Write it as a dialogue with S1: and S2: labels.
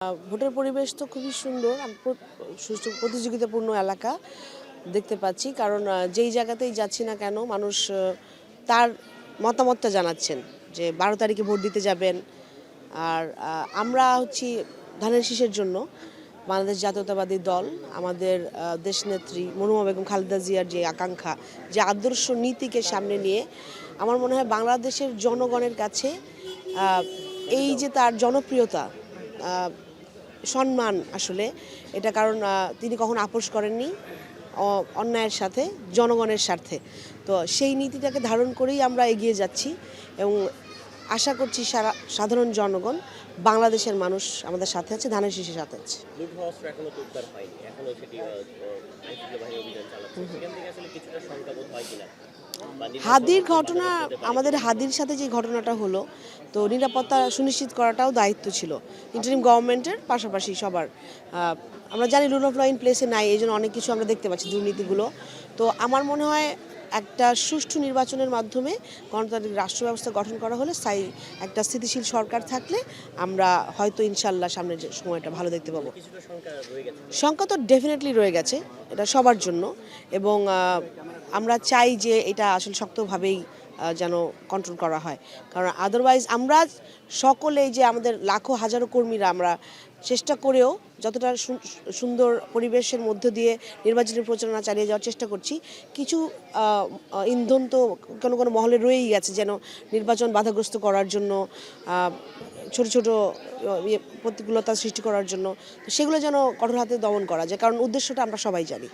S1: ভোটের পরিবেশ তো খুবই সুন্দর। সুষ্ঠু প্রতিযোগিতাপূর্ণ এলাকা দেখতে পাচ্ছি, কারণ যেই জায়গাতেই যাচ্ছি না কেন মানুষ তার মতামতটা জানাচ্ছেন যে 12 তারিখে ভোট দিতে যাবেন। আর আমরা হচ্ছি ধানের শীষের জন্য। বাংলাদেশ জাতীয়তাবাদী দল আমাদের দেশনেত্রী মনুমা বেগম খালেদা জিয়ার যে আকাঙ্ক্ষা, যে আদর্শ নীতিকে সামনে নিয়ে আমার মনে হয় বাংলাদেশের জনগণের কাছে এই যে তার জনপ্রিয়তা, সম্মান আসলে এটা, কারণ তিনি কখনো আপোস করেননি অন্যায়ের সাথে, জনগণের স্বার্থে। তো সেই নীতিটাকে ধারণ করেই আমরা এগিয়ে যাচ্ছি এবং আশা করছি সাধারণ জনগণ, বাংলাদেশের মানুষ আমাদের সাথে আছে, ধানের শীষের সাথে আছে। হাদির ঘটনা, আমাদের হাদির সাথে যে ঘটনাটা হলো, তো নিরাপত্তা সুনিশ্চিত করাটাও দায়িত্ব ছিল ইন্টারিম গভর্নমেন্টের, পাশাপাশি সবার। আমরা জানি রুল অফ ল ইন প্লেসে নাই, এই জন্য অনেক কিছু আমরা দেখতে পাচ্ছি, দুর্নীতিগুলো। তো আমার মনে হয় একটা সুষ্ঠু নির্বাচনের মাধ্যমে গণতান্ত্রিক রাষ্ট্র ব্যবস্থা গঠন করা হলে, স্থায়ী একটা স্থিতিশীল সরকার থাকলে আমরা হয়তো ইনশাল্লাহ সামনের যে সময়টা ভালো দেখতে পাবো। শঙ্কা তো ডেফিনেটলি রয়ে গেছে, এটা সবার জন্য, এবং আমরা চাই যে এটা আসলে শক্তভাবেই যেন কন্ট্রোল করা হয়, কারণ আদারওয়াইজ আমরা সকলেই যে আমাদের লাখো হাজারো কর্মীরা আমরা চেষ্টা করেও যতটা সুন্দর পরিবেশের মধ্য দিয়ে নির্বাচনী প্রচারণা চালিয়ে যাওয়ার চেষ্টা করছি, কিছু ইন্ধন তো কোনো কোনো মহলে রয়েই গেছে, যেন নির্বাচন বাধাগ্রস্ত করার জন্য, ছোট ছোট প্রতিকূলতা সৃষ্টি করার জন্য। তো সেগুলো যেন কঠোর হাতে দমন করা যায়, কারণ উদ্দেশ্যটা আমরা সবাই জানি।